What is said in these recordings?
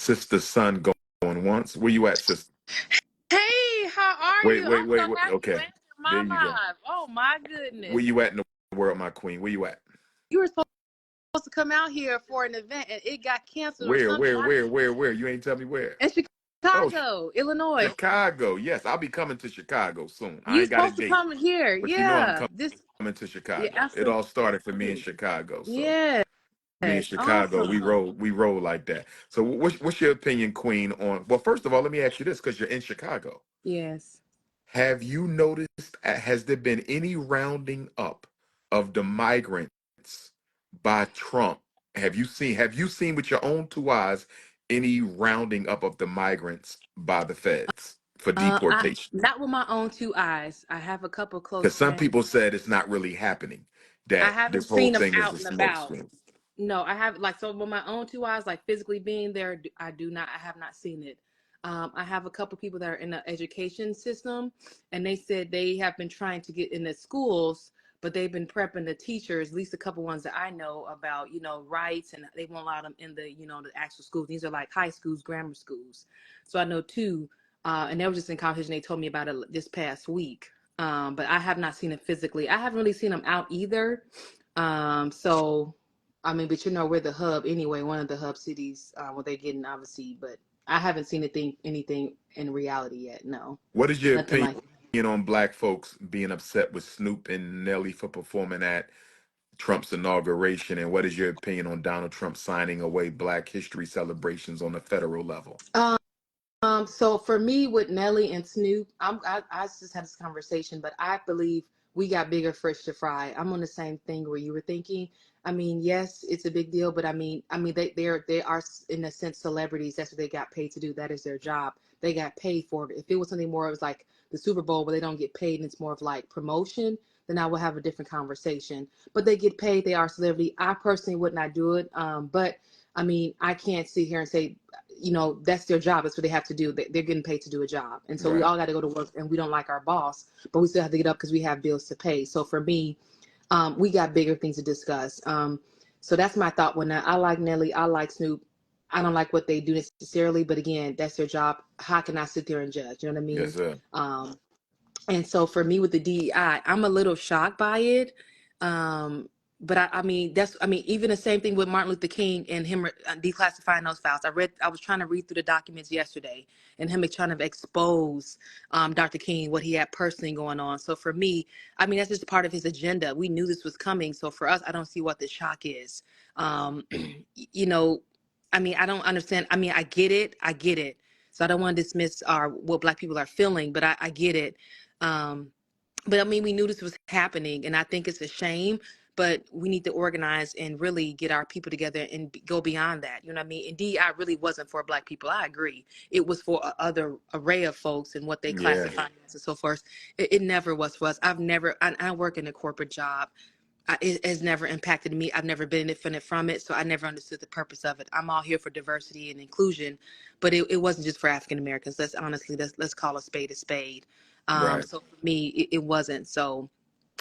Sister Sun going once. Where you at, sister? Hey, how are Wait, you? wait, I'm wait, so wait. happy you Okay, answered there my you go. live. Oh my Where goodness. you at in the world, my queen? Where you at? You were supposed to come out here for an event and it got canceled or Where, something. where, where, where, where? You ain't tell me where. In Oh, Chicago, Illinois. Chicago. Yes, I'll be coming to Chicago soon. I You ain't got a supposed to date, come here. but you know I'm Yeah. coming to Yeah, Chicago. It absolutely. all started for me in Chicago. So Yes. me in Chicago, Awesome. we roll like that. So what's your opinion, Queen, on? Well, first of all, let me ask you this, because you're in Chicago. Yes. Have you noticed? Has there been any rounding up of the migrants by Trump? Have you seen with your own two eyes any rounding up of the migrants by the feds for I deportation? not with my own two eyes. I have a couple close Because some friends. people said it's not really happening, I that haven't this whole seen them thing is a out and about. smokescreen. No, I have like so with my own two eyes, like physically being there. I do not. I have not seen it. I have a couple people that are in the education system, and they said they have been trying to get in the schools, but they've been prepping the teachers. At least a couple ones that I know about, rights, and they won't allow them in the actual schools. These are like high schools, grammar schools. So I know two, and they were just in conversation. They told me about it this past week, but I have not seen it physically. I haven't really seen them out either. So I mean, but we're the hub anyway, one of the hub cities where they're getting obviously, but I haven't seen anything in reality yet. No, What is your nothing opinion like. on black folks being upset with Snoop and Nelly for performing at Trump's inauguration? And what is your opinion on Donald Trump signing away Black History celebrations on the federal level? Um, so for me with Nelly and Snoop, I just had this conversation, but I believe we got bigger fish to fry. I'm on the same thing where you were thinking. I mean, yes, it's a big deal, but I mean, they are in a sense celebrities. That's what they got paid to do. That is their job. They got paid for it. If it was something more, it was like the Super Bowl where they don't get paid and it's more of like promotion, then I would have a different conversation. But they get paid. They are a celebrity. I personally would not do it. But I mean, I can't sit here and say that's their job. That's what they have to do. They're getting paid to do a job. And so we Right. all got to go to work and we don't like our boss, but we still have to get up because we have bills to pay. So for me, we got bigger things to discuss. So that's my thought when I like Nelly, I like Snoop. I don't like what they do necessarily, but again, that's their job. How can I sit there and judge? You know what I Yes, mean? sir. Um, and so for me with the DEI, I'm a little shocked by it. Um, but I mean, even the same thing with Martin Luther King and him declassifying those files. I was trying to read through the documents yesterday and him trying to expose Dr. King, what he had personally going on. So for me, I mean, that's just a part of his agenda. We knew this was coming. So for us, I don't see what the shock is. You know, I mean, I don't understand. I mean, I get it. I get it. So I don't want to dismiss what Black people are feeling, but I get it. Um, but I mean, we knew this was happening, and I think it's a shame. But we need to organize and really get our people together and go beyond that. You know what I mean? And DEI really wasn't for Black people. I agree. It was for a other array of folks and what they Yeah. classify as and so forth. It never was for us. I work in a corporate job. It has never impacted me. I've never benefited from it, so I never understood the purpose of it. I'm all here for diversity and inclusion, but it wasn't just for African Americans. Let's call a spade a spade. Right. So for me, it wasn't. So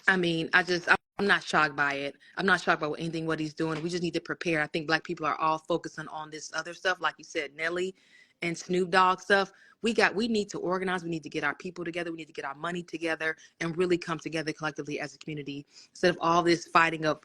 I mean, I'm not shocked by it. I'm not shocked by what he's doing. We just need to prepare. I think Black people are all focusing on this other stuff, like you said, Nelly and Snoop Dogg stuff. We need to organize. We need to get our people together. We need to get our money together and really come together collectively as a community instead of all this fighting of,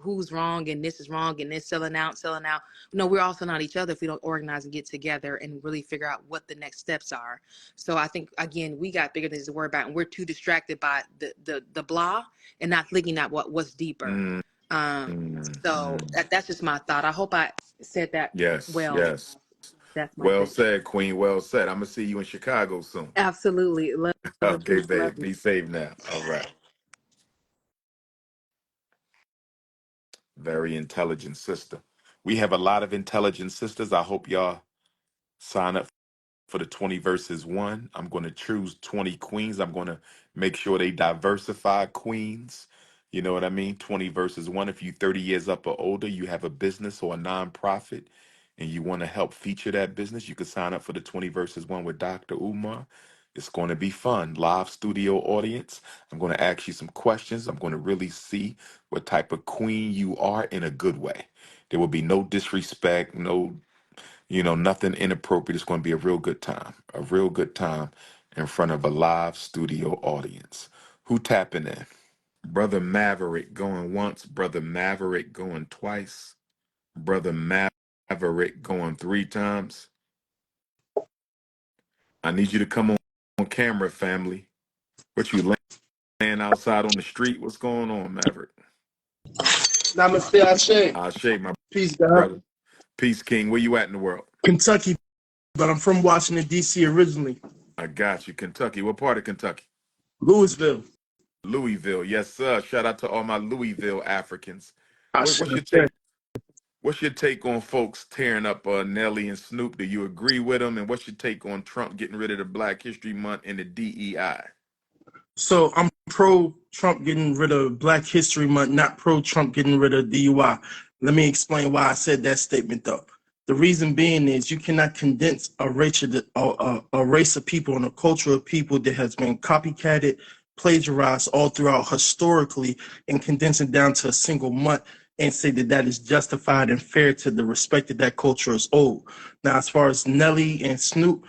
who's wrong and this is wrong and this selling out, selling out. No, we're also not each other if we don't organize and get together and really figure out what the next steps are. So I think, again, we got bigger things to worry about, and we're too distracted by the blah and not looking at what's deeper. Mm, Um, mm, so mm. that's just my thought. I hope I said that Yes, well. yes. That's my Well thing. said, Queen. Well said. I'm gonna see you in Chicago soon. Absolutely. Love and Okay, peace. Love babe. you. Be safe now. All right. Very intelligent sister. We have a lot of intelligent sisters. I hope y'all sign up for the 20 versus 1. I'm going to choose 20 queens. I'm going to make sure they diversify queens. You know what I mean? 20 versus 1. If you're 30 years up or older, you have a business or a nonprofit and you want to help feature that business, you can sign up for the 20 versus 1 with Dr. Umar. It's going to be fun. Live studio audience. I'm going to ask you some questions. I'm going to really see what type of queen you are in a good way. There will be no disrespect, no You know, nothing inappropriate. It's going to be a real good time in front of a live studio audience. Who tapping in? Brother Maverick going once, Brother Maverick going twice, Brother Maverick going 3 times. I need you to come on camera, family. What you laying outside on the street? What's going on, Maverick? Namaste, Ashe. Ashe, my Peace, God. brother. Peace, King. Where you at in the world? Kentucky, but I'm from Washington, D.C. originally. I got you. Kentucky. What part of Kentucky? Louisville. Louisville. Yes, sir. Shout out to all my Louisville Africans. Ashe. What's your take? What's your take on folks tearing up Nelly and Snoop? Do you agree with them? And what's your take on Trump getting rid of the Black History Month and the DEI? So I'm pro-Trump getting rid of Black History Month, not pro-Trump getting rid of DUI. Let me explain why I said that statement, though. The reason being is you cannot condense a race of people and a culture of people that has been copycatted, plagiarized all throughout historically, and condense it down to a single month and say that that is justified and fair to the respect that that culture is owed. Now, as far as Nelly and Snoop,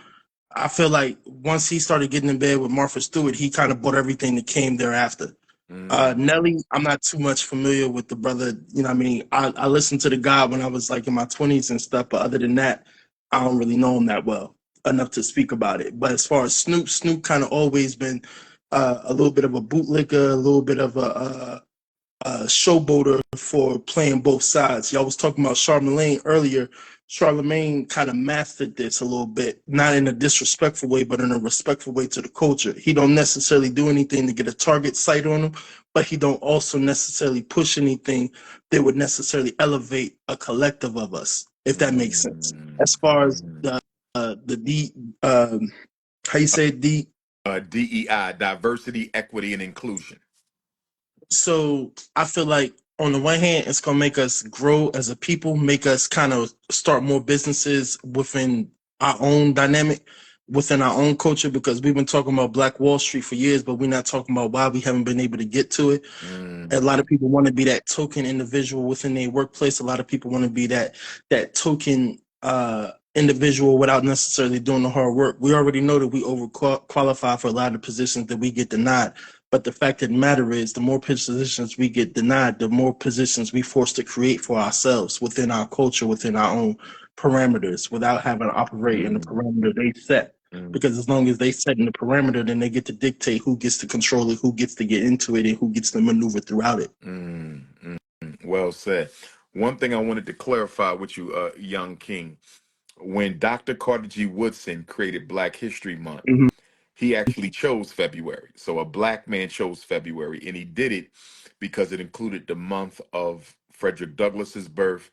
I feel like once he started getting in bed with Martha Stewart, he kind of bought everything that came thereafter. Nelly, I'm not too much familiar with the brother. You know what I mean? I listened to the guy when I was like in my 20s and stuff, but other than that, I don't really know him that well enough to speak about it. But as far as Snoop kind of always been a little bit of a bootlicker, a little bit of a showboater for playing both sides. Y'all was talking about Charlemagne earlier. Charlemagne kind of mastered this a little bit, not in a disrespectful way, but in a respectful way to the culture. He don't necessarily do anything to get a target sight on him, but he don't also necessarily push anything that would necessarily elevate a collective of us, if that makes sense. As far as how you say DEI, diversity, equity, and inclusion. So I feel like on the one hand, it's gonna make us grow as a people, make us kind of start more businesses within our own dynamic, within our own culture, because we've been talking about Black Wall Street for years, but we're not talking about why we haven't been able to get to it. A lot of people want to be that token individual within their workplace. A lot of people want to be that token individual without necessarily doing the hard work. We already know that we overqualify for a lot of positions that we get denied. But the fact of the matter is, the more positions we get denied, the more positions we forced to create for ourselves within our culture, within our own parameters, without having to operate in the parameter they set. Because as long as they set in the parameter, then they get to dictate who gets to control it, who gets to get into it, and who gets to maneuver throughout it. Well said. One thing I wanted to clarify with you, young King, when Dr. Carter G. Woodson created Black History Month, Mhm. he actually chose February. So a black man chose February, and he did it because it included the month of Frederick Douglass's birth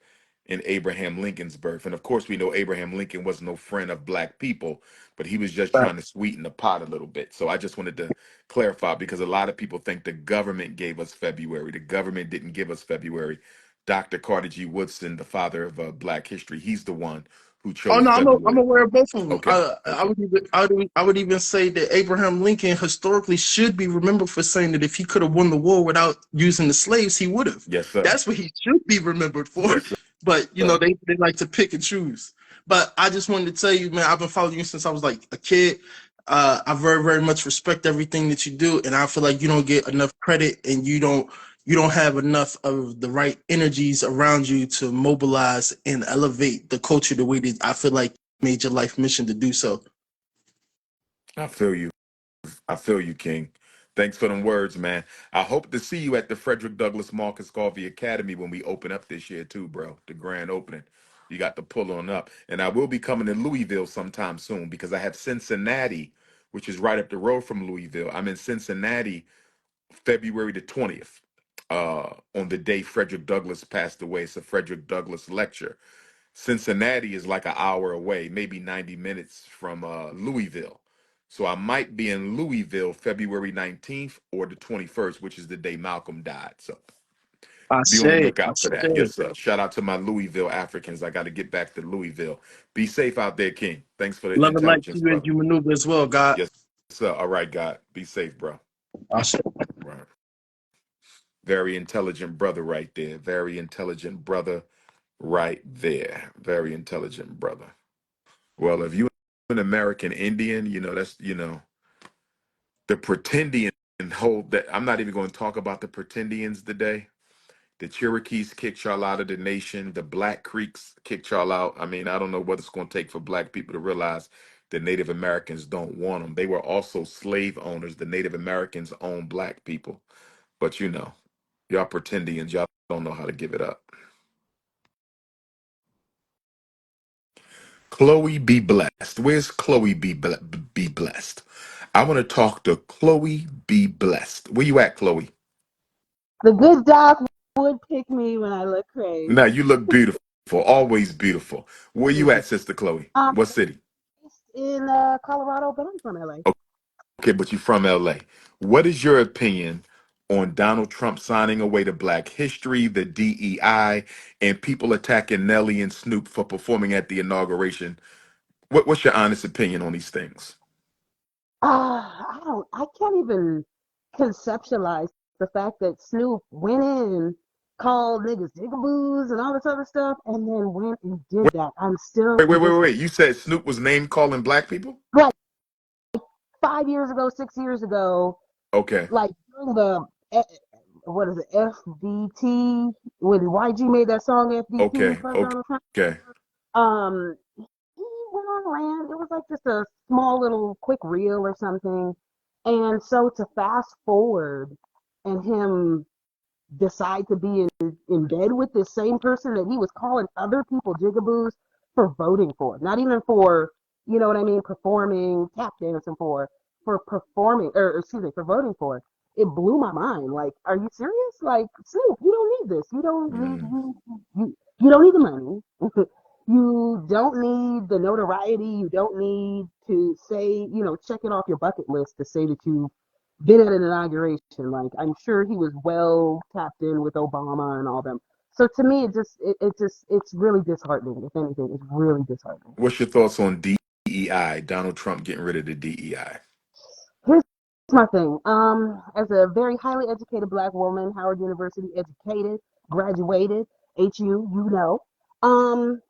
and Abraham Lincoln's birth. And of course, we know Abraham Lincoln was no friend of black people, but he was just Right. trying to sweeten the pot a little bit. So I just wanted to clarify, because a lot of people think the government gave us February. The government didn't give us February. Dr. Carter G. Woodson, the father of Black history, he's the one who Oh chose no, I'm February. aware of both of them. Okay. I Okay. would even say that Abraham Lincoln historically should be remembered for saying that if he could have won the war without using the slaves, he would have. Yes, sir. That's what he should be remembered for. Yes, sir. But you know, they like to pick and choose. But I just wanted to tell you, man, I've been following you since I was like a kid. I very, very much respect everything that you do, and I feel like you don't get enough credit, and you don't have enough of the right energies around you to mobilize and elevate the culture the way that I feel like you made your life mission to do so. I feel you. I feel you, King. Thanks for them words, man. I hope to see you at the Frederick Douglass Marcus Garvey Academy when we open up this year too, bro. The grand opening. You got to pull on up. And I will be coming to Louisville sometime soon, because I have Cincinnati, which is right up the road from Louisville. I'm in Cincinnati February the 20th, on the day Frederick Douglass passed away. It's a Frederick Douglass lecture. Cincinnati is like an hour away, maybe 90 minutes from Louisville. So I might be in Louisville February 19th or the 21st, which is the day Malcolm died. So be on the I lookout for that. say, Yes, sir. Shout out to my Louisville Africans. I got to get back to Louisville. Be safe out there, King. Thanks for the love and light to intelligence, you as brother. you maneuver as well, God. Yes, sir. All right, God. Be safe, bro. I say. Right. Very intelligent brother right there. Very intelligent brother. right there. Very intelligent brother. Well, if you an American Indian, that's the pretendian hold that. I'm not even going to talk about the pretendians today. The Cherokees kicked y'all out of the nation. The Black Creeks kicked y'all out. I mean, I don't know what it's going to take for Black people to realize that Native Americans don't want them. They were also slave owners. The Native Americans own Black people. But y'all pretendians, y'all don't know how to give it up. Chloe be blessed. Where's Chloe be blessed? I want to talk to Chloe be blessed. Where you at, Chloe? The good doc would pick me when I look crazy. Now you look beautiful, always beautiful. Where you Thank you. at, Sister Chloe? What city? Based in Colorado, but I'm from LA. Okay, but you're from LA. What is your opinion on Donald Trump signing away the Black History, the DEI, and people attacking Nelly and Snoop for performing at the inauguration? What's your honest opinion on these things? I can't even conceptualize the fact that Snoop went in, called niggas jigaboos and all this other stuff, and then went and did that. I'm still Wait, wait, wait, just wait. You said Snoop was name calling Black people? like 5 years ago, 6 years ago, Okay, like during the what is it, FDT, when YG made that song FDT, okay, fuck okay, Donald Trump. okay. He went on land. It was like just a small little quick reel or something. And so to fast forward and him decide to be in bed with this same person that he was calling other people jigaboos for voting for, not even for, you know what I mean, performing, tap dancing for performing, or excuse me, for voting for. It blew my mind. Like, are you serious? Like, Snoop, you don't need this. You don't need Mm. you don't need the money. You don't need the notoriety. You don't need to say, check it off your bucket list to say that you been at an inauguration. Like, I'm sure he was well tapped in with Obama and all them. So to me, it's really disheartening. If anything, it's really disheartening. What's your thoughts on DEI? Donald Trump getting rid of the DEI. Here's my thing. As a very highly educated black woman, Howard University educated, graduated, HU, um,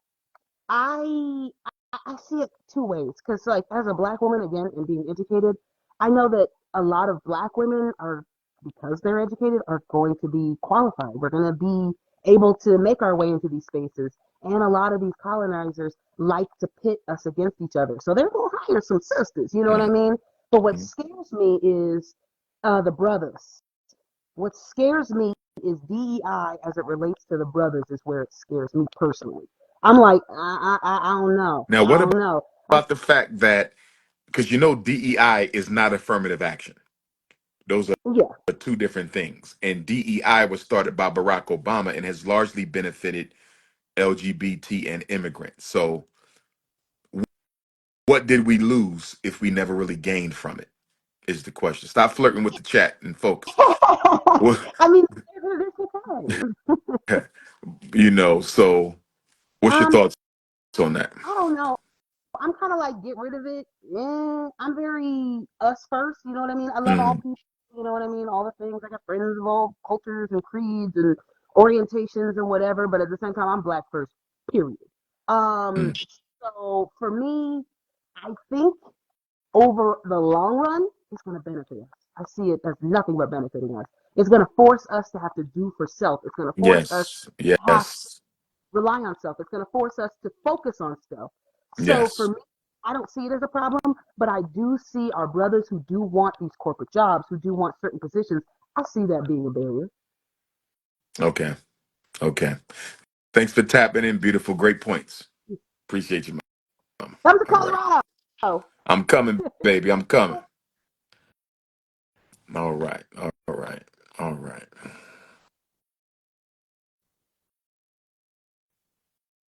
I I see it two ways because like as a black woman again and being educated, I know that a lot of black women are because they're educated are going to be qualified. We're going to be able to make our way into these spaces. And a lot of these colonizers like to pit us against each other. So they're going to hire some sisters, you know what I mean? But what Mhm. scares me is the brothers. What scares me is DEI as it relates to the brothers is where it scares me personally. I'm like, I don't know. Now, I what don't know. about the fact that, because DEI is not affirmative action? Those are Yeah. two different things. And DEI was started by Barack Obama and has largely benefited LGBT and immigrants. So, what did we lose if we never really gained from it? Is the question. Stop flirting with the chat and focus. What, I mean, there's the time. so what's your Um, thoughts on that? I don't know. I'm kind of like get rid of it. Yeah, I'm very us first. You know what I mean? I love all Mm, people. You know what I mean? All the things. I got friends of all cultures and creeds and orientations and whatever. But at the same time, I'm black first. Period. Um. mm. So for me, I think over the long run, it's going to benefit us. I see it as nothing but benefiting us. It's going to force us to have to do for self. It's going to force us Yes, to have yes, rely on self. It's going to force us to focus on self. So for yes. me, I don't see it as a problem, but I do see our brothers who do want these corporate jobs, who do want certain positions. I see that being a barrier. Okay, okay. Thanks for tapping in. Beautiful, great points. Appreciate you, mom. Come to All right. Colorado. I'm coming, baby. I'm coming. All right. All right. All right.